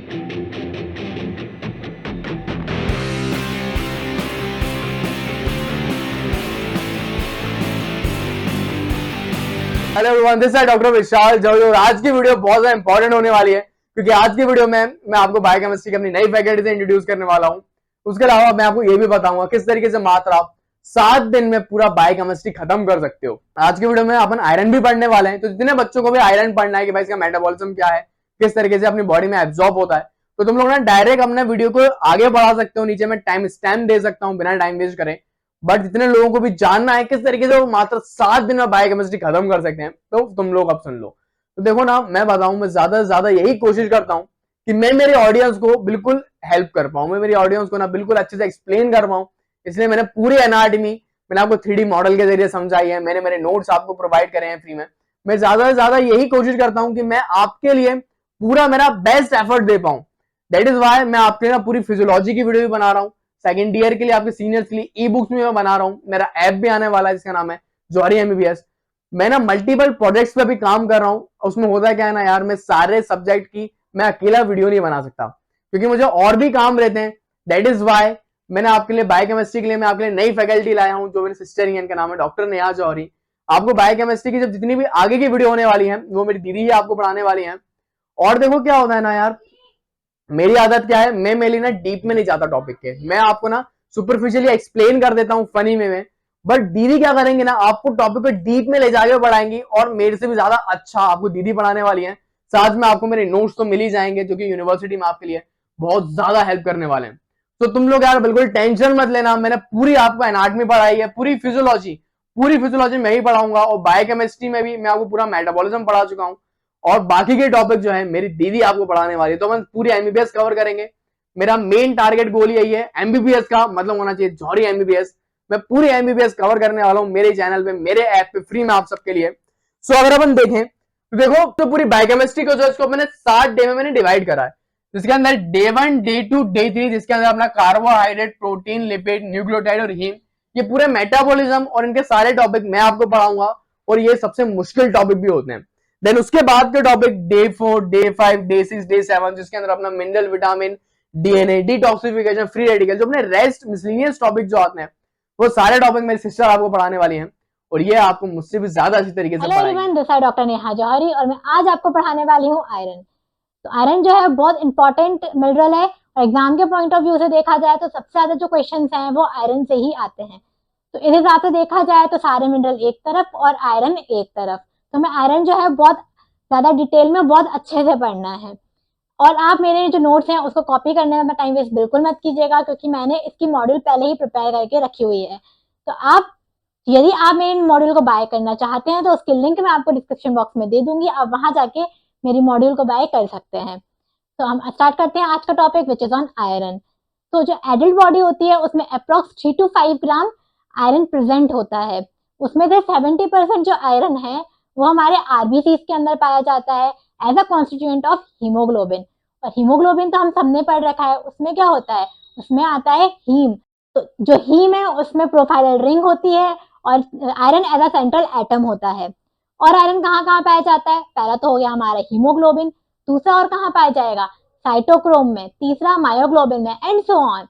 Hello everyone, this is doctor Vishal जो आज की वीडियो बहुत ज्यादा इंपॉर्टेंट होने वाली है, क्योंकि आज की वीडियो में मैं आपको बायोकेमिस्ट्री की अपनी नई फैकल्टी से इंट्रोड्यूस करने वाला हूं। उसके अलावा मैं आपको ये भी बताऊंगा किस तरीके से मात्र आप 7 दिन में पूरा बायोकेमिस्ट्री खत्म कर सकते हो। आज की वीडियो में अपन आयरन भी पढ़ने वाले हैं, तो जितने बच्चों को भी आयरन पढ़ना है कि भाई इसका मेटाबॉलिज्म क्या है, किस तरीके से अपनी बॉडी में एब्जॉर्ब होता है, तो तुम लोग ना डायरेक्ट अपने वीडियो को आगे बढ़ा सकते हो। नीचे में टाइम स्टैम्प दे सकता हूं बिना टाइम वेस्ट करे। बट जितने लोगों को भी जानना है किस तरीके से वो मात्र 7 दिन में बायोकेमिस्ट्री खत्म कर सकते हैं, तो तुम लोग अब सुन लो। तो देखो ना, मैं बताऊं, मैं ज्यादा से ज्यादा यही कोशिश करता हूं कि मैं मेरे ऑडियंस को बिल्कुल हेल्प कर पाऊं, मैं मेरी ऑडियंस को ना बिल्कुल अच्छे से एक्सप्लेन कर पाऊं। इसलिए मैंने पूरी एनाटॉमी मैंने आपको 3D मॉडल के जरिए समझाई है, मैंने मेरे नोट्स आपको प्रोवाइड करे हैं फ्री में। मैं ज्यादा से ज्यादा यही कोशिश करता हूं कि मैं आपके लिए पूरा मेरा बेस्ट एफर्ट दे पाऊं। दैट इज वाई मैं आपके लिए ना पूरी फिजियोलॉजी की वीडियो भी बना रहा हूं। सेकंड ईयर के लिए आपके सीनियर्स के लिए ई बुक्स में मैं बना रहा हूं। मेरा ऐप भी आने वाला है जिसका नाम है जौहरी एमबीबीएस। मैं ना मल्टीपल प्रोजेक्ट्स पे भी काम कर रहा हूं। उसमें होता क्या है ना यार, मैं सारे सब्जेक्ट की मैं अकेला वीडियो नहीं बना सकता, क्योंकि मुझे और भी काम रहते हैं। दैट इज वाई मैंने आपके लिए बायोकेमिस्ट्री के लिए मैं आपके लिए नई फैकल्टी लाया हूं, जो मेरे सिस्टर ही है, इनका नाम है डॉक्टर नेहा जौहरी। आपको बायोकेमिस्ट्री की जब जितनी भी आगे की वीडियो होने वाली है वो मेरी दीदी ही आपको पढ़ाने वाली है। और देखो क्या होता है ना यार, मेरी आदत क्या है, मैं मेरी ना डीप में नहीं जाता टॉपिक के, मैं आपको ना सुपरफिशियली एक्सप्लेन कर देता हूँ फनी में। बट दीदी क्या करेंगे ना, आपको टॉपिक को डीप में ले जाके पढ़ाएंगी, और मेरे से भी ज्यादा अच्छा आपको दीदी पढ़ाने वाली है। साथ में आपको मेरे नोट्स तो मिल ही जाएंगे, जो कि यूनिवर्सिटी में आपके लिए बहुत ज्यादा हेल्प करने वाले हैं। तो तुम लोग यार बिल्कुल टेंशन मत लेना, मैंने पूरी आपको एनाटॉमी पढ़ाई है, पूरी फिजियोलॉजी मैं ही पढ़ाऊंगा, और बायोकेमिस्ट्री में भी मैं आपको पूरा मेटाबॉलिज्म पढ़ा चुका हूँ। और बाकी के टॉपिक जो है मेरी दीदी आपको पढ़ाने वाली है, तो हम पूरी एमबीबीएस कवर करेंगे। मेरा मेन टारगेट गोल यही है, एमबीबीएस का मतलब होना चाहिए जौहरी एमबीबीएस। मैं पूरी एमबीबीएस कवर करने वाला हूं मेरे चैनल पे, मेरे ऐप पे, फ्री में आप सबके लिए। सो अगर अपन देखें तो देखो, तो पूरी बायोकेमिस्ट्री को जो है इसको मैंने 7 डे में मैंने डिवाइड करा है, जिसके अंदर डे 1, डे 2, डे 3, जिसके अंदर अपना कार्बोहाइड्रेट, प्रोटीन, लिपिड, न्यूक्लियोटाइड और हीम, ये पूरे मेटाबॉलिज्म और इनके सारे टॉपिक मैं आपको पढ़ाऊंगा, और ये सबसे मुश्किल टॉपिक भी होते हैं। देन उसके बाद के topic day 4, day 5, day 6, day 7, जिसके अंदर अपना mineral, vitamin, DNA, detoxification, free radical, जो अपने रेस्ट मिसलिनियस टॉपिक जो आते हैं, वो सारे टॉपिक मेरी सिस्टर आपको पढ़ाने वाली हैं, और ये आपको मुझसे भी ज्यादा अच्छी तरीके से पढ़ाएंगे। Everyone, this is doctor Neha Jauhari और मैं आज आपको पढ़ाने वाली हूँ आयरन। तो आयरन जो है बहुत इंपॉर्टेंट मिनरल है, और एग्जाम के पॉइंट ऑफ व्यू से देखा जाए तो सबसे ज्यादा जो क्वेश्चंस हैं वो आयरन से ही आते हैं। तो इस हिसाब से देखा जाए तो सारे मिनरल एक तरफ और आयरन एक तरफ। तो मैं आयरन जो है बहुत ज्यादा डिटेल में बहुत अच्छे से पढ़ना है। और आप मेरे जो नोट्स हैं उसको कॉपी करने में टाइम वेस्ट बिल्कुल मत कीजिएगा, क्योंकि मैंने इसकी मॉड्यूल पहले ही प्रिपेयर करके रखी हुई है। तो आप यदि आप मेरे मॉड्यूल को बाय करना चाहते हैं तो उसकी लिंक मैं आपको डिस्क्रिप्शन बॉक्स में दे दूंगी, आप वहां जाके मेरी मॉड्यूल को बाय कर सकते हैं। तो हम स्टार्ट करते हैं आज का topic, which is on iron. तो जो एडल्ट बॉडी होती है उसमें approx 3 to 5 gram iron present होता है। उसमें से 70% जो आयरन है वो हमारे आरबीसी के अंदर पाया जाता है as a constituent of haemoglobin. और हीमोग्लोबिन तो हम सबने पढ़ रखा है, उसमें क्या होता है, उसमें आता है हीम। तो जो हीम है उसमें प्रोफाइल रिंग होती है, और iron as a central atom होता है। और आयरन कहाँ कहाँ पाया जाता है, पहला तो हो गया हमारा हीमोग्लोबिन, दूसरा और कहाँ पाया जाएगा, साइटोक्रोम में, तीसरा मायोग्लोबिन में, एंड सो ऑन।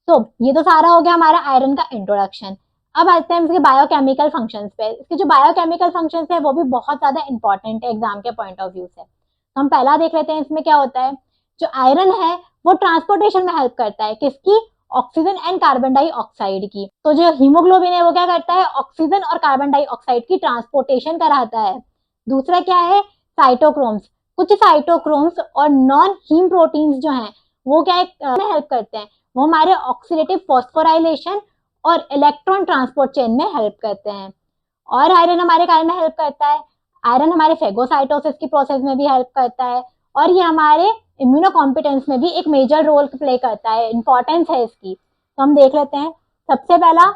तो ये तो सारा हो गया हमारा आयरन का इंट्रोडक्शन। अब आते हैं इसके बायोकेमिकल फंक्शंस पे। इसके जो बायोकेमिकल फंक्शंस है वो भी बहुत ज्यादा इंपॉर्टेंट है एग्जाम के पॉइंट ऑफ व्यू से। तो हम पहला देख लेते हैं इसमें क्या होता है। जो आयरन है वो ट्रांसपोर्टेशन में हेल्प करता है, किसकी, ऑक्सीजन एंड कार्बन डाइऑक्साइड की। तो जो हीमोग्लोबिन है वो क्या करता है, ऑक्सीजन और कार्बन डाइऑक्साइड की ट्रांसपोर्टेशन कराता है। दूसरा क्या है, साइटोक्रोम्स। कुछ साइटोक्रोम्स और नॉन हीम प्रोटीन्स जो हैं वो क्या में हेल्प करते हैं, वो हमारे ऑक्सीडेटिव फॉस्फोराइलेशन और इलेक्ट्रॉन ट्रांसपोर्ट चेन में हेल्प करते हैं। और आयरन हमारे कार्य में हेल्प करता है, आयरन हमारे फेगोसाइटोसिस की प्रोसेस में भी हेल्प करता है, और ये हमारे इम्यूनो कॉम्पिटेंस में भी एक मेजर रोल प्ले करता है, इंपॉर्टेंस है इसकी। तो हम देख लेते हैं। सबसे पहला,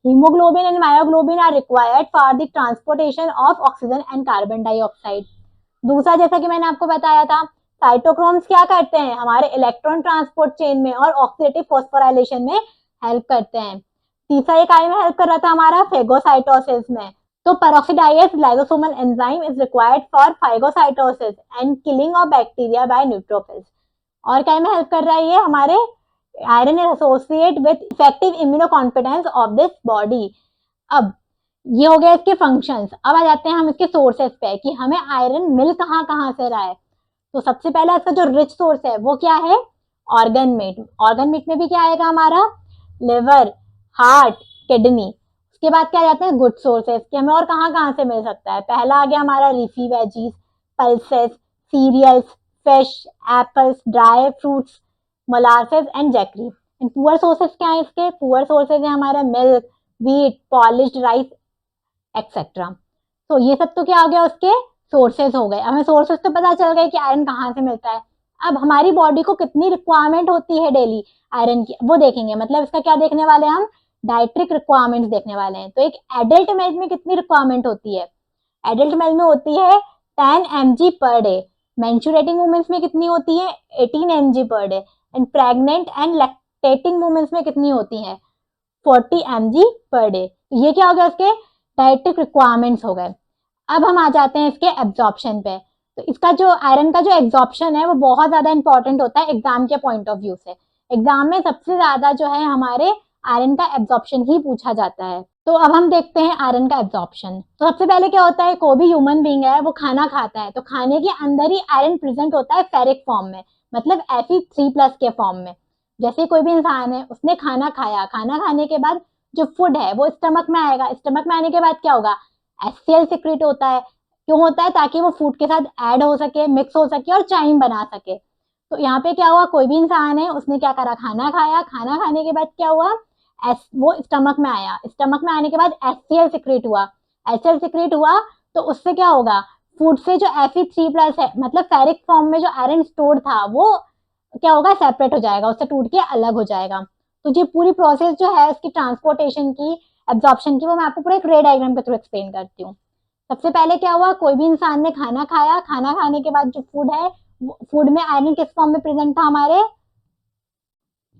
haemoglobin and myoglobin are required for the transportation of oxygen and carbon dioxide. दूसरा, जैसा कि मैंने आपको बताया था, साइटोक्रोम्स क्या करते हैं, हमारे इलेक्ट्रॉन ट्रांसपोर्ट चेन में और ऑक्सीडेटिव फॉस्फोराइलेशन में हेल्प करते हैं। तीसरा ये कार्य में हेल्प कर रहा था हमारा फेगोसाइटोसिस में। तो peroxidase lysosomal enzyme is required for phagocytosis and killing of bacteria by neutrophils। और क्या में हेल्प कर रहा है ये हमारे, iron is associate with effective immuno confidence of this body. अब ये हो गया इसके फंक्शंस। अब आ जाते हैं हम इसके सोर्सेस पे कि हमें आयरन मिल कहाँ कहाँ से रहा है। तो सबसे पहला इसका जो रिच सोर्स है वो क्या है, ऑर्गन मीट। ऑर्गन मीट में भी क्या आएगा हमारा, लिवर, हार्ट, किडनी। उसके बाद क्या जाते हैं गुड सोर्सेस कि हमें और कहाँ कहाँ से मिल सकता है। पहला आ गया हमारा leafy veggies, pulses, cereals, fish, apples, dry fruits, molasses and jaggery. And poor sources क्या है इसके, पुअर सोर्सेस है हमारा milk, wheat, polished rice etcetera. तो ये सब तो क्या हो गया उसके सोर्सेज हो गए। हमें सोर्सेज तो पता चल गए कि आयरन कहाँ से मिलता है। अब हमारी बॉडी को कितनी रिक्वायरमेंट होती है डेली आयरन की, वो देखेंगे। मतलब इसका क्या देखने वाले हैं हम, डाइट्रिक रिक्वायरमेंट्स देखने वाले हैं। तो एक एडल्ट मेल में कितनी रिक्वायरमेंट होती है, एडल्ट मेल में होती है 10 mg per day. Menstruating women's में कितनी होती है, 18 mg per day. And pregnant and lactating womens में कितनी होती है, 40 mg पर डे। तो ये क्या हो गया इसके डाइट्रिक रिक्वायरमेंट्स हो गए। अब हम आ जाते हैं इसके एब्जॉर्प्शन पे। तो इसका जो आयरन का जो एब्जॉर्प्शन है वो बहुत ज्यादा इंपॉर्टेंट होता है एग्जाम के पॉइंट ऑफ व्यू से। एग्जाम में सबसे ज्यादा जो है हमारे आयरन का एब्जॉर्प्शन ही पूछा जाता है। तो अब हम देखते हैं आयरन का एब्जॉर्प्शन। तो सबसे पहले क्या होता है, कोई भी ह्यूमन बींग है वो खाना खाता है, तो खाने के अंदर ही आयरन प्रेजेंट होता है फेरिक फॉर्म में, मतलब Fe3+ के फॉर्म में। जैसे कोई भी इंसान है उसने खाना खाया, खाना खाने के बाद जो फूड है वो स्टमक में आएगा। स्टमक में आने के बाद क्या होगा, HCl सिक्रेट होता है। क्यों होता है, ताकि वो फूड के साथ ऐड हो सके, मिक्स हो सके और चाइम बना सके। तो यहाँ पे क्या हुआ, कोई भी इंसान है उसने क्या करा, खाना खाया, खाना खाने के बाद क्या हुआ, वो स्टमक में आया, स्टमक में आने के बाद HCl सिक्रेट हुआ। HCl सिक्रेट हुआ तो उससे क्या होगा, फूड से जो Fe3+ है, मतलब फेरिक फॉर्म में जो आयरन स्टोर्ड था वो क्या होगा, सेपरेट हो जाएगा, उससे टूट के अलग हो जाएगा। तो ये पूरी प्रोसेस जो है इसकी ट्रांसपोर्टेशन की, एब्जॉर्प्शन की, वो मैं आपको पूरा एक रे डायग्राम के थ्रू एक्सप्लेन करती हूँ। सबसे पहले क्या हुआ, कोई भी इंसान ने खाना खाया, खाना खाने के बाद जो फूड है, फूड में आयरन किस फॉर्म में प्रेजेंट था हमारे,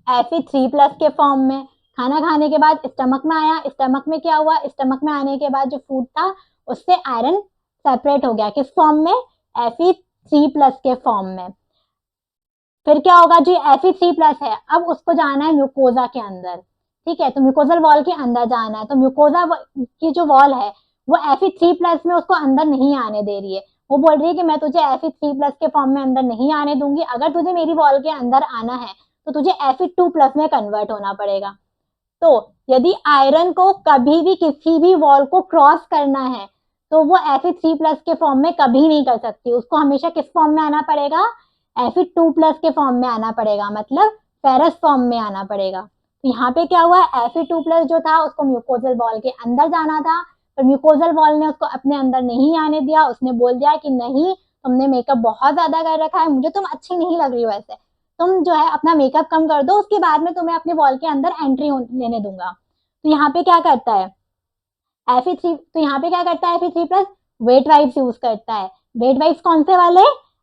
Fe3+ के फॉर्म में। खाना खाने के बाद स्टमक में आया, स्टमक में क्या हुआ, स्टमक में आने के बाद जो फूड था उससे आयरन सेपरेट हो गया, किस फॉर्म में, Fe3+ के फॉर्म में। फिर क्या होगा, जो Fe3+ है अब उसको जाना है म्यूकोजा के अंदर, ठीक है। तो म्यूकोजल वॉल के अंदर जाना है, तो म्यूकोजा की जो वॉल है वो Fe3+ में उसको अंदर नहीं आने दे रही है। वो बोल रही है कि मैं तुझे Fe3+ के फॉर्म में अंदर नहीं आने दूंगी, अगर तुझे मेरी वॉल के अंदर आना है तो तुझे Fe2+ में कन्वर्ट होना पड़ेगा। तो यदि आयरन को कभी भी किसी भी वॉल को क्रॉस करना है तो वो Fe3+ के फॉर्म में कभी नहीं कर सकती, उसको हमेशा किस फॉर्म में आना पड़ेगा, Fe2+ के फॉर्म में आना पड़ेगा, मतलब फेरस फॉर्म में आना पड़ेगा। तो यहाँ पे क्या हुआ, Fe2+ जो था उसको म्यूकोजल वॉल के अंदर जाना था, पर म्यूकोजल वॉल ने उसको अपने अंदर नहीं आने दिया। उसने बोल दिया कि नहीं, तुमने मेकअप बहुत ज्यादा कर रखा है, मुझे तुम अच्छी नहीं लग रही हो ऐसे, तुम जो है अपना मेकअप कम कर दो, उसके बाद में तुम्हें अपने वॉल के अंदर एंट्री लेने दूंगा। तो यहाँ पे क्या करता है तो यहाँ पे क्या करता है Fe3+, वेट वाइप्स यूज करता है। वेट वाइप्स कौन से वाले,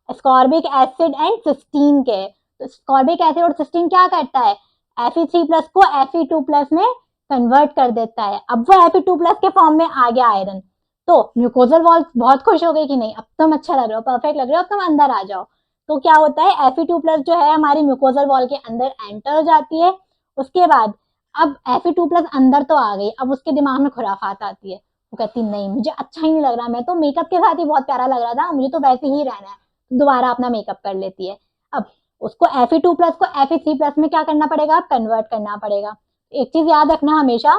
स्कॉर्बिक एसिड एंड सिस्टीन के। तो स्कॉर्बिक एसिड और सिस्टीन क्या करता है, Fe3+ को Fe2+ में कन्वर्ट कर देता है। अब वो Fe2+ के फॉर्म में आ गया आयरन। तो म्यूकोजल वॉल बहुत खुश हो गई कि नहीं, अब तुम अच्छा लग रहे हो, परफेक्ट लग रहे हो, अब तुम अंदर आ जाओ। तो क्या होता है, Fe2+ जो है हमारी म्यूकोजल वॉल के अंदर एंटर हो जाती है। उसके बाद अब Fe2+ अंदर तो आ गई, अब उसके दिमाग में खुराफात आती है। वो कहती नहीं, मुझे अच्छा ही नहीं लग रहा, मैं तो मेकअप के साथ ही बहुत प्यारा लग रहा था, मुझे तो वैसे ही रहना है। दोबारा अपना मेकअप कर लेती है। अब उसको Fe2+ को Fe3+ में क्या करना पड़ेगा, कन्वर्ट करना पड़ेगा। एक चीज याद रखना हमेशा,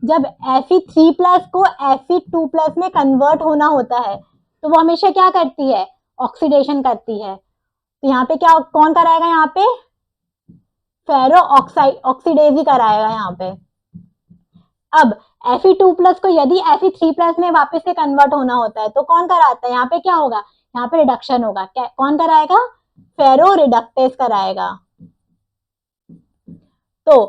जब Fe3+ को Fe2+ में कन्वर्ट होना होता है तो वो हमेशा क्या करती है, ऑक्सीडेशन करती है। तो यहाँ पे क्या, कौन कराएगा, यहाँ पे फेरो ऑक्साइड ऑक्सीडेज ही कराएगा यहाँ पे। अब Fe2+ को यदि Fe3+ में वापस से कन्वर्ट होना होता है तो कौन कराता है, यहाँ पे क्या होगा, यहाँ पे रिडक्शन होगा। कौन कराएगा, फेरो रिडक्टेज कराएगा। तो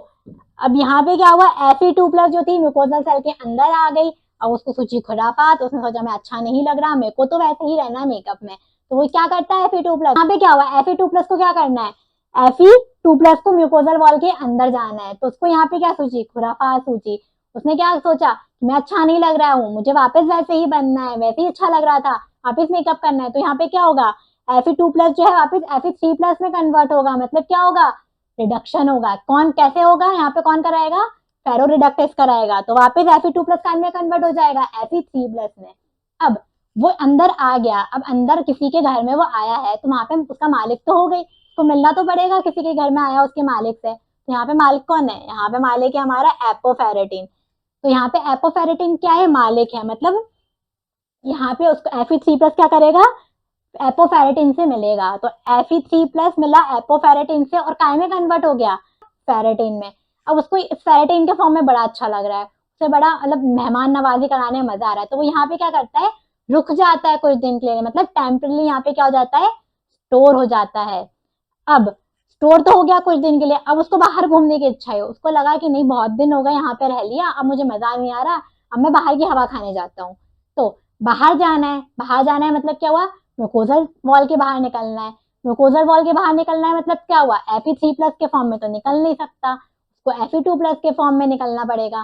अब यहाँ पे क्या हुआ, Fe2+ जो थी म्यूकोजल सेल के अंदर आ गई। अब उसको सोची खुराफात, उसने सोचा मैं अच्छा नहीं लग रहा, मेरे को तो वैसे ही रहना है मेकअप में। तो वो क्या करता है Fe2+, यहाँ पे क्या हुआ, Fe2+ को क्या करना है, Fe2+ को म्यूकोजल वॉल के अंदर जाना है। तो उसको यहाँ पे क्या सोची, खुराफात सोची। उसने क्या सोचा, मैं अच्छा नहीं लग रहा हूँ, मुझे वापस वैसे ही बनना है, वैसे ही अच्छा लग रहा था, वापस मेकअप करना है। तो यहाँ पे क्या होगा, Fe2+ जो है वापस Fe3+ में कन्वर्ट होगा, मतलब क्या होगा, रिडक्शन होगा। कौन कैसे होगा, यहाँ पे कौन कराएगा, फेरो रिडक्टेज कराएगा, तो वापस Fe2+ का में कन्वर्ट हो जाएगा Fe3+ में। अब वो अंदर आ गया, अब अंदर किसी के घर में वो आया है, तो वहां पे उसका मालिक तो हो गई, उसको मिलना तो पड़ेगा, किसी के घर में आया उसके मालिक से। तो यहाँ पे मालिक कौन है, यहाँ पे मालिक है हमारा एपोफेरेटिन। तो यहाँ पे एपोफेरेटिन क्या है, मालिक है, मतलब यहाँ पे उसको Fe3+ क्या करेगा, एपोफेरेटिन से मिलेगा। तो Fe3+ मिला एपोफेरेटिन से और काय में कन्वर्ट हो गया, फेरेटिन में। अब उसको इस फेरेटिन के फॉर्म में बड़ा अच्छा लग रहा है, उसे बड़ा मतलब मेहमान नवाजी कराने में मजा आ रहा है, तो वो यहाँ पे क्या करता है, रुक जाता है कुछ दिन के लिए, मतलब टेम्परली यहाँ पे क्या हो जाता है, स्टोर हो जाता है। अब स्टोर तो हो गया कुछ दिन के लिए, अब उसको बाहर घूमने की इच्छा है, उसको लगा कि नहीं बहुत दिन हो गए यहाँ पे रह लिया, अब मुझे मजा नहीं आ रहा, अब मैं बाहर की हवा खाने जाता हूँ। तो बाहर जाना है, बाहर जाना है मतलब क्या हुआ, म्यूकोजल वॉल के बाहर निकलना है। म्यूकोजल वॉल के बाहर निकलना है मतलब क्या हुआ, Fe3+ के फॉर्म में तो निकल नहीं सकता, उसको Fe2+ के फॉर्म में निकलना पड़ेगा।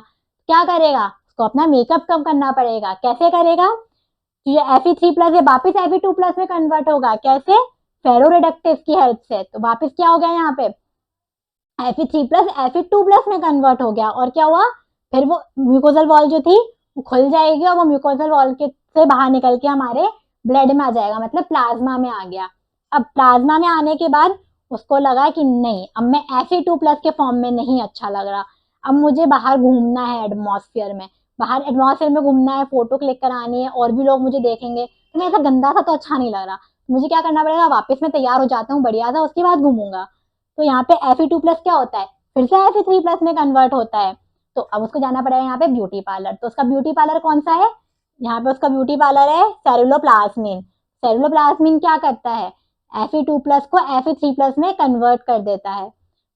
क्या करेगा, उसको अपना मेकअप कम करना पड़ेगा। कैसे करेगा, तो ये Fe3+ है वापिस Fe2+ में कन्वर्ट होगा, कैसे, फेरो रिडक्टेज की हेल्प से। तो वापिस क्या हो गया, यहाँ पे Fe3+ Fe2+ में कन्वर्ट हो गया, और क्या हुआ, फिर वो म्यूकोजल वॉल जो थी वो खुल जाएगी, और वो म्यूकोजल वॉल के से बाहर निकल के हमारे ब्लड में आ जाएगा, मतलब प्लाज्मा में आ गया। अब प्लाज्मा में आने के बाद उसको लगा कि नहीं, अब मैं Fe2+ के फॉर्म में नहीं अच्छा लग रहा, अब मुझे बाहर घूमना है एटमॉस्फेयर में, बाहर एटमॉस्फेयर में घूमना है, फोटो क्लिक करानी है, और भी लोग मुझे देखेंगे, तो मैं ऐसा गंदा सा तो अच्छा नहीं लग रहा, मुझे क्या करना पड़ेगा, वापस मैं तैयार हो जाता हूँ बढ़िया सा, उसके बाद घूमूंगा। तो यहाँ पे Fe2+ क्या होता है, फिर से Fe3+ में कन्वर्ट होता है। तो अब उसको जाना पड़ेगा यहाँ पे ब्यूटी पार्लर। तो उसका ब्यूटी पार्लर कौन सा है, यहाँ पे उसका ब्यूटी पार्लर है सेरुलोप्लाज्मिन। सेरुलोप्लाज्मिन क्या करता है, Fe2+ को Fe3+ में कन्वर्ट कर देता है।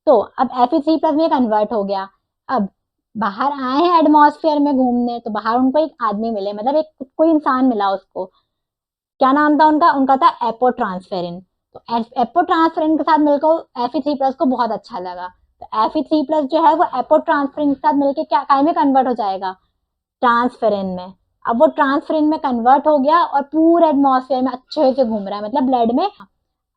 तो अब Fe3+ में कन्वर्ट हो गया। अब बाहर आए हैं एटमॉस्फेयर में घूमने, तो बाहर उनको एक आदमी मिले, मतलब एक कोई इंसान मिला उसको, क्या नाम था उनका, उनका था एपोट्रांसफेरिन। तो एपोट्रांसफेरिन के साथ मिलकर Fe3+ को बहुत अच्छा लगा, तो Fe3+ जो है वो एपोट्रांसफेरिन के साथ मिलकर क्या काय में कन्वर्ट हो जाएगा, ट्रांसफेरिन में। अब वो ट्रांसफेरिन में कन्वर्ट हो गया और पूरे एटमॉस्फेयर में अच्छे से घूम रहा है, मतलब ब्लड में।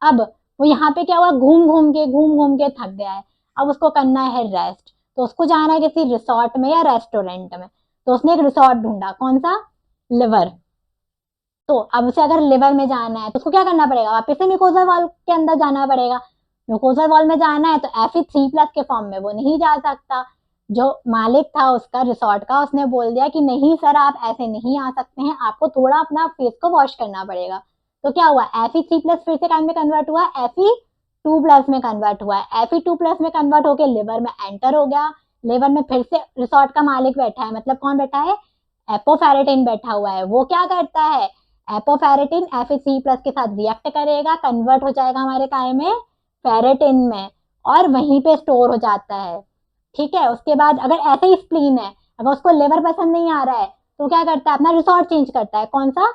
अब वो यहाँ पे क्या हुआ, घूम घूम के थक गया है, अब उसको करना है रेस्ट, तो उसको जाना है किसी रिसोर्ट में या रेस्टोरेंट में। तो उसने एक रिसोर्ट ढूंढा, कौन सा, लिवर। तो अब उसे अगर लिवर में जाना है तो उसको क्या करना पड़ेगा, वापस से म्यूकोजल वॉल के अंदर जाना पड़ेगा। म्यूकोजल वॉल में जाना है तो Fe3+ के फॉर्म में वो नहीं जा सकता। जो मालिक था उसका रिसोर्ट का, उसने बोल दिया कि नहीं सर आप ऐसे नहीं आ सकते हैं, आपको थोड़ा अपना फेस को वॉश करना पड़ेगा। तो क्या हुआ, Fe3+ फिर से में कन्वर्ट हुआ, Fe2+ में कन्वर्ट हुआ, Fe2+ में कन्वर्ट होकर लिवर में एंटर हो गया। लिवर में फिर से रिसोर्ट का मालिक बैठा है, मतलब कौन बैठा है, एपोफेरेटिन बैठा हुआ है। वो क्या करता है, एपोफेरेटिन Fe3+ के साथ रिएक्ट करेगा, कन्वर्ट हो जाएगा हमारे काय में, फेरेटिन में, और वहीं पे स्टोर हो जाता है। ठीक है, उसके बाद अगर ऐसे ही स्प्लीन है, अगर उसको लिवर पसंद नहीं आ रहा है तो क्या करता है, अपना रिसोर्ट चेंज करता है, कौन सा,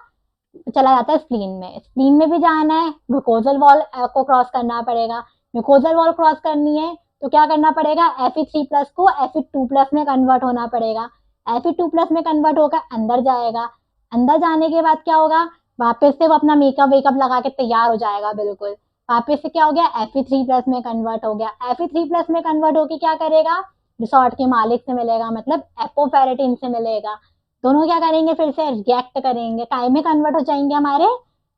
चला जाता है स्प्लीन में। स्प्लीन में भी जाना है, म्यूकोजल वॉल को क्रॉस करना पड़ेगा। म्यूकोजल वॉल क्रॉस करनी है तो क्या करना पड़ेगा, Fe3+ को Fe2+ में कन्वर्ट होना पड़ेगा। Fe2+ में कन्वर्ट होकर अंदर जाएगा, अंदर जाने के बाद क्या होगा, वापस से वो अपना मेकअप वेकअप लगा के तैयार हो जाएगा बिल्कुल। वापस से क्या हो गया, Fe3+ में कन्वर्ट हो गया। Fe3+ में कन्वर्ट होके क्या करेगा, रिसोर्ट के मालिक से मिलेगा, मतलब एपोफेरेटिन से मिलेगा। दोनों क्या करेंगे, फिर से रिएक्ट करेंगे, काय में कन्वर्ट हो जाएंगे, हमारे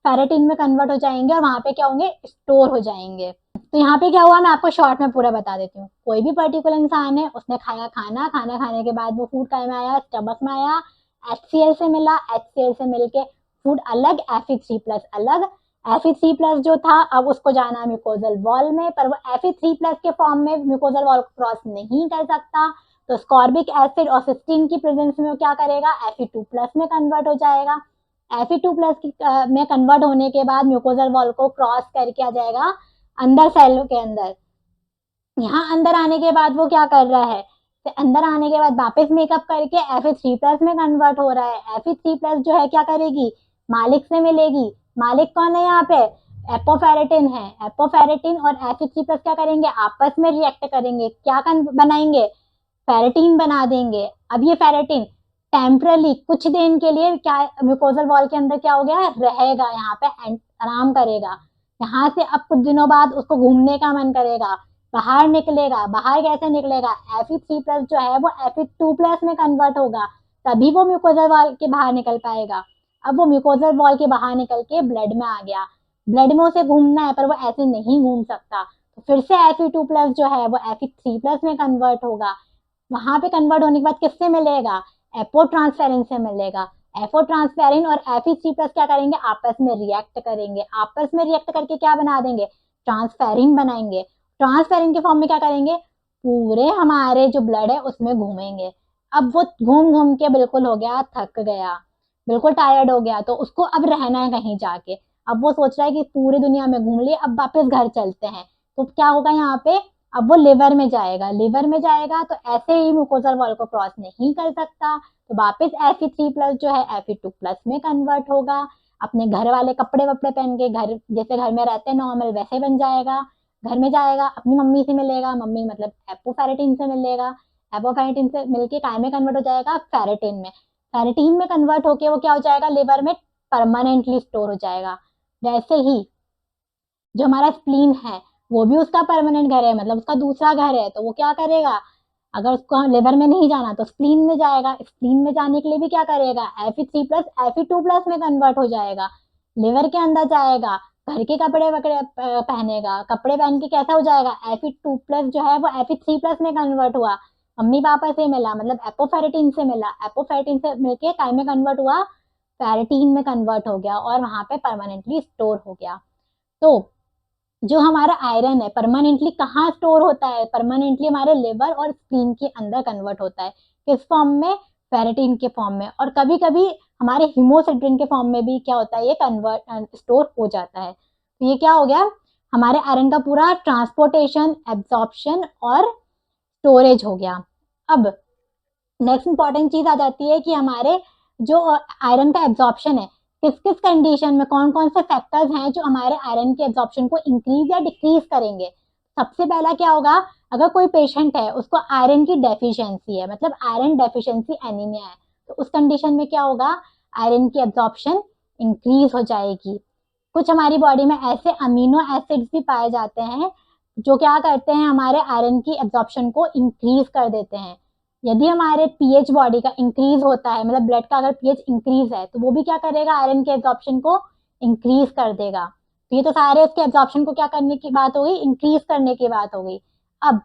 फेरेटिन में कन्वर्ट हो जाएंगे, और वहां पे क्या होंगे, स्टोर हो जाएंगे। तो यहाँ पे क्या हुआ, मैं आपको शॉर्ट में पूरा बता देती हूँ। कोई भी पर्टिकुलर इंसान है, उसने खाया खाना, खाना खाने के बाद वो फूड काय में आया, स्टमक में आया, HCl से मिला, HCl से मिलके फूड अलग, Fe3+ अलग। Fe3+ जो था अब उसको जाना म्यूकोजल वॉल में, पर वो Fe3+ के फॉर्म में म्यूकोजल वॉल क्रॉस नहीं कर सकता, तो स्कॉर्बिक एसिड और सिस्टीन की प्रेजेंस में वो क्या करेगा, Fe2+ में कन्वर्ट हो जाएगा। Fe2+ में कन्वर्ट होने के बाद म्यूकोजल वॉल को क्रॉस करके आ जाएगा अंदर सेल के अंदर। यहाँ अंदर आने के बाद वो क्या कर रहा है, तो अंदर आने के बाद वापस मेकअप करके Fe3+ में कन्वर्ट हो रहा है। Fe3+ जो है क्या करेगी, मालिक से मिलेगी। मालिक कौन है यहाँ पे, एपोफेरेटिन है। एपोफेरेटिन और Fe3+ क्या करेंगे, आपस में रिएक्ट करेंगे, क्या बनाएंगे, फेरेटिन बना देंगे। अब ये फेरेटिन टेम्परली कुछ दिन के लिए क्या म्यूकोजल वॉल के अंदर क्या हो गया, रहेगा, यहाँ पे आराम करेगा। यहाँ से अब कुछ दिनों बाद उसको घूमने का मन करेगा, बाहर निकलेगा। बाहर कैसे निकलेगा, Fe3+ जो है वो Fe2+ में कन्वर्ट होगा, तभी वो म्यूकोजल वॉल के बाहर निकल पाएगा। अब वो म्यूकोजल वॉल के बाहर निकल के ब्लड में आ गया, ब्लड में उसे घूमना है पर वो ऐसे नहीं घूम सकता, तो फिर से Fe2+ जो है वो Fe3+ में कन्वर्ट होगा। वहां पे कन्वर्ट होने के बाद किससे मिलेगा, एपोट्रांसफेरिन से मिलेगा। एपोट्रांसफेरिन और Fe3+ क्या करेंगे, आपस में रिएक्ट करेंगे, आपस में रिएक्ट करके क्या बना देंगे, ट्रांसफेरिन बनाएंगे। ट्रांसफेरिन के फॉर्म में क्या करेंगे, पूरे हमारे जो ब्लड है उसमें घूमेंगे। अब वो घूम घूम के बिल्कुल हो गया, थक गया, बिल्कुल टायर्ड हो गया, तो उसको अब रहना है कहीं जाके। अब वो सोच रहा है कि पूरी दुनिया में घूम लिए, अब वापस घर चलते हैं। तो क्या होगा यहाँ पे, अब वो लिवर में जाएगा, लिवर में जाएगा तो ऐसे ही म्यूकोजल वॉल को क्रॉस नहीं कर सकता, तो वापस Fe3+ जो है Fe2+ में कन्वर्ट होगा। अपने घर वाले कपड़े वपड़े पहन के, घर जैसे घर में रहते हैं नॉर्मल वैसे बन जाएगा। घर में जाएगा, अपनी मम्मी से मिलेगा, मम्मी मतलब एपोफेरेटिन से मिलेगा, एपोफेरेटिन से मिलके काय में कन्वर्ट हो जाएगा, फेरेटिन में। फेरेटिन में कन्वर्ट होके वो क्या हो जाएगा, लिवर में परमानेंटली स्टोर हो जाएगा। वैसे ही जो हमारा स्प्लीन है वो भी उसका परमानेंट घर है, मतलब उसका दूसरा घर है, तो वो क्या करेगा, अगर उसको लिवर में नहीं जाना तो स्प्लीन में जाएगा। स्प्लीन में जाने के लिए भी क्या करेगा, Fe3+ Fe2+ में कन्वर्ट हो जाएगा, लिवर के अंदर जाएगा, घर के कपड़े वकड़े पहनेगा, कपड़े पहन के कैसा हो जाएगा, Fe2+ जो है वो Fe3+ में कन्वर्ट हुआ, मम्मी पापा से मिला, मतलब एपोफेरेटिन से मिला, एपोफेरेटिन से मिलके काय में कन्वर्ट हुआ, फेरेटिन में कन्वर्ट हो गया और वहां पे परमानेंटली स्टोर हो गया। तो जो हमारा आयरन है परमानेंटली कहाँ स्टोर होता है, परमानेंटली हमारे लिवर और स्प्लीन के अंदर कन्वर्ट होता है, किस फॉर्म में, फेरेटिन के फॉर्म में, और कभी कभी हमारे हिमोसिट्रिन के फॉर्म में भी क्या होता है, ये कन्वर्ट स्टोर हो जाता है। तो ये क्या हो गया, हमारे आयरन का पूरा ट्रांसपोर्टेशन, एब्जॉर्प्शन और स्टोरेज हो गया। अब नेक्स्ट इंपॉर्टेंट चीज आ जाती है कि हमारे जो आयरन का एब्जॉर्प्शन है, किस किस कंडीशन में कौन कौन से फैक्टर्स हैं जो हमारे आयरन के एब्जॉर्प्शन को इंक्रीज या डिक्रीज करेंगे। सबसे पहला क्या होगा, अगर कोई पेशेंट है उसको आयरन की डेफिशिएंसी है, मतलब आयरन डेफिशिएंसी एनीमिया है, तो उस कंडीशन में क्या होगा, आयरन की एब्जॉर्प्शन इंक्रीज हो जाएगी। कुछ हमारी बॉडी में ऐसे अमीनो एसिड्स भी पाए जाते हैं जो क्या करते हैं, हमारे आयरन की एब्जॉर्प्शन को इंक्रीज कर देते हैं। यदि हमारे पीएच बॉडी का इंक्रीज होता है, मतलब ब्लड का अगर पीएच इंक्रीज है, तो वो भी क्या करेगा, आयरन के एब्जॉर्प्शन को इंक्रीज कर देगा। तो ये तो सारे उसके एब्जॉर्प्शन को क्या करने की बात हो गई, इंक्रीज करने की बात हो गई। अब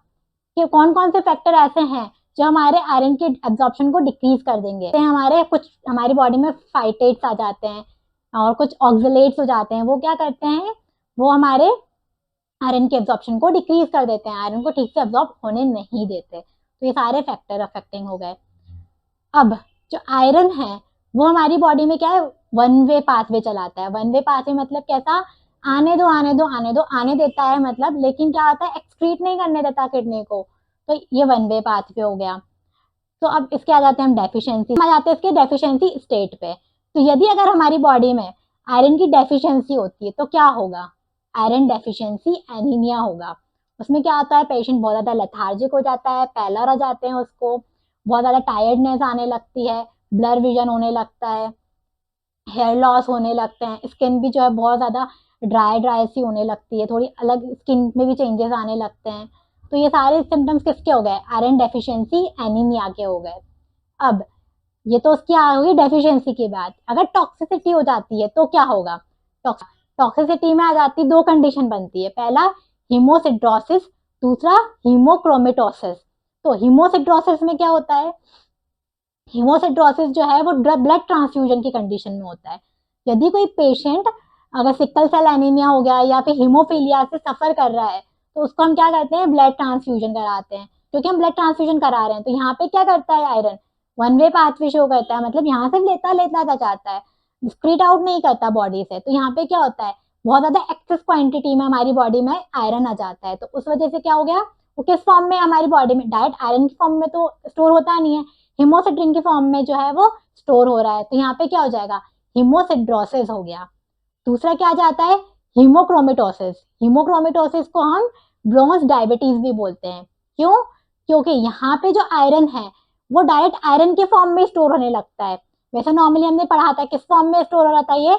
कि कौन कौन से फैक्टर ऐसे हैं जो हमारे आयरन के एब्जॉर्प्शन को डिक्रीज कर देंगे, तो हमारे कुछ हमारी बॉडी में फाइटेट्स आ जाते हैं और कुछ ऑक्सलेट्स हो जाते हैं, वो क्या करते हैं, वो हमारे आयरन के एब्जॉर्प्शन को डिक्रीज कर देते हैं, आयरन को ठीक से एब्जॉर्ब होने नहीं देते। तो ये सारे फैक्टर अफेक्टिंग हो गए। अब जो आयरन है वो हमारी बॉडी में क्या है, वन वे पाथवे चलाता है। वन वे पाथवे मतलब कैसा, आने दो आने दो आने दो, आने देता है मतलब, लेकिन क्या होता है, एक्सक्रीट नहीं करने देता किडनी को, तो ये वन वे पाथवे हो गया। तो अब इसके आ जाते हैं हम डेफिशिएंसी, हम आ जाते हैं इसके डेफिशिएंसी स्टेट पे। तो यदि अगर हमारी बॉडी में आयरन की डेफिशिएंसी होती है तो क्या होगा, आयरन डेफिशिएंसी एनीमिया होगा। उसमें क्या होता है, पेशेंट बहुत ज्यादा लेथार्जिक हो जाता है, पैलर आ जाते हैं उसको, बहुत ज्यादा टायर्डनेस आने लगती है, ब्लर विजन होने लगता है, हेयर लॉस होने लगते हैं, स्किन भी जो है बहुत ज्यादा ड्राई ड्राई सी होने लगती है, थोड़ी अलग स्किन में भी चेंजेस आने लगते हैं। तो ये सारे सिम्टम्स किसके हो गए, आयरन डेफिशिएंसी एनीमिया के हो गए। अब ये तो उसकी आ गई डेफिशिएंसी की बात। अगर टॉक्सिसिटी हो जाती है तो क्या होगा, टॉक्सिसिटी में आ जाती दो कंडीशन बनती है, पहला हीमोसिड्रोसिस, दूसरा हीमोक्रोमेटोसिस। तो हीमोसिड्रोसिस में क्या होता है, हीमोसिड्रोसिस जो है वो ब्लड ट्रांसफ्यूजन की कंडीशन में होता है। यदि कोई पेशेंट अगर सिकल सेल एनीमिया हो गया या फिर हीमोफीलिया से सफर कर रहा है, तो उसको हम क्या करते हैं, ब्लड ट्रांसफ्यूजन कराते हैं। क्योंकि हम ब्लड ट्रांसफ्यूजन करा रहे हैं तो यहाँ पे क्या करता है, iron one way pathway show करता है, मतलब यहाँ से लेता लेता जाता है, स्क्रीट आउट नहीं करता बॉडी से। तो यहाँ पे क्या होता है, बहुत ज्यादा एक्सेस क्वांटिटी में हमारी बॉडी में आयरन आ जाता है। तो उस वजह से क्या हो गया, वो किस फॉर्म में हमारी बॉडी में, डायरेक्ट आयरन की फॉर्म में तो स्टोर होता नहीं है, हिमोसिट्रिन के फॉर्म में जो है वो स्टोर हो रहा है। तो यहाँ पे क्या हो जाएगा, हिमोसिड्रोसिस हो गया। दूसरा क्या जाता है, हीमोक्रोमेटोसिस। हीमोक्रोमेटोसिस को हम ब्रोंज डायबिटीज भी बोलते हैं। क्यों, क्योंकि यहाँ पे जो आयरन है वो डायरेक्ट आयरन के फॉर्म में स्टोर होने लगता है। वैसे नॉर्मली हमने पढ़ा था किस फॉर्म में स्टोर हो रहा था, ये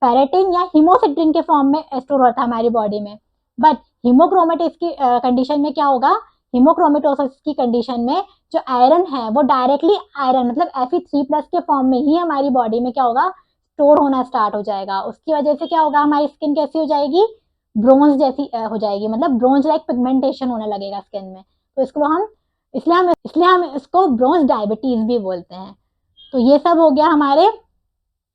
फेरेटिन या हीमोसिट्रिन के फॉर्म में स्टोर होता है हमारी बॉडी में। बट हीमोक्रोमेटिस की कंडीशन में क्या होगा, हीमोक्रोमेटोसिस की कंडीशन में जो आयरन है वो डायरेक्टली आयरन मतलब Fe3+ के फॉर्म में ही हमारी बॉडी में क्या होगा, स्टोर होना स्टार्ट हो जाएगा। उसकी वजह से क्या होगा, हमारी स्किन कैसी हो जाएगी, ब्रोंज जैसी हो जाएगी, मतलब ब्रोंज लाइक पिगमेंटेशन होने लगेगा स्किन में। तो इसलिए हम इसको ब्रोंज डायबिटीज भी बोलते हैं। तो ये सब हो गया हमारे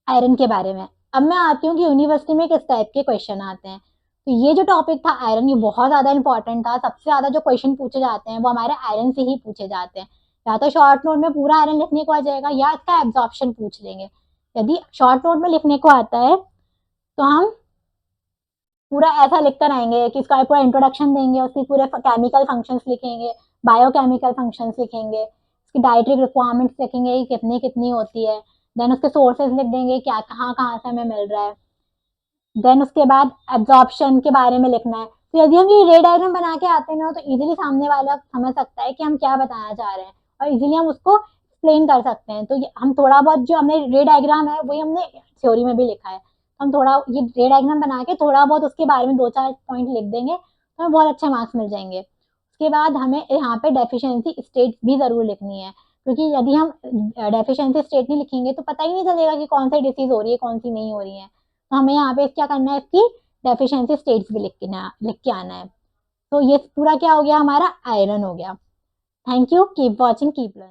आयरन के बारे में। अब मैं आती हूँ कि यूनिवर्सिटी में किस टाइप के क्वेश्चन आते हैं। तो ये जो टॉपिक था आयरन, ये बहुत ज़्यादा इंपॉर्टेंट था। सबसे ज़्यादा जो क्वेश्चन पूछे जाते हैं वो हमारे आयरन से ही पूछे जाते हैं। या तो शॉर्ट नोट में पूरा आयरन लिखने को आ जाएगा या इसका एब्जॉर्प्शन पूछ लेंगे। यदि शॉर्ट नोट में लिखने को आता है तो हम पूरा ऐसा लिख कर आएंगे कि इसका पूरा इंट्रोडक्शन देंगे, उसकी पूरे केमिकल फंक्शंस लिखेंगे, बायोकेमिकल फंक्शंस लिखेंगे, उसकी डाइटरी रिक्वायरमेंट्स लिखेंगे कि कितनी कितनी होती है, देन उसके सोर्सेज लिख देंगे क्या कहाँ कहाँ से हमें मिल रहा है, देन उसके बाद एब्जॉर्प्शन के बारे में लिखना है। तो यदि हम ये रे डायग्राम बना के आते हैं ना तो इजीली सामने वाला समझ सकता है कि हम क्या बताना चाह रहे हैं और इजीली हम उसको एक्सप्लेन कर सकते हैं। तो हम थोड़ा बहुत जो हमने रे डायग्राम है वही हमने थ्योरी में भी लिखा है, हम थोड़ा ये रे डायग्राम बना के थोड़ा बहुत उसके बारे में 2-4 पॉइंट लिख देंगे तो हमें बहुत अच्छे मार्क्स मिल जाएंगे। उसके बाद हमें यहाँ पे डेफिशिएंसी स्टेट भी ज़रूर लिखनी है, क्योंकि यदि हम डेफिशिएंसी स्टेट नहीं लिखेंगे तो पता ही नहीं चलेगा कि कौन सी डिसीज हो रही है कौन सी नहीं हो रही है। तो हमें यहाँ पे क्या करना है, इसकी डेफिशिएंसी स्टेट्स भी लिख के आना है। तो ये पूरा क्या हो गया, हमारा आयरन हो गया। Thank you, keep watching, keep learning.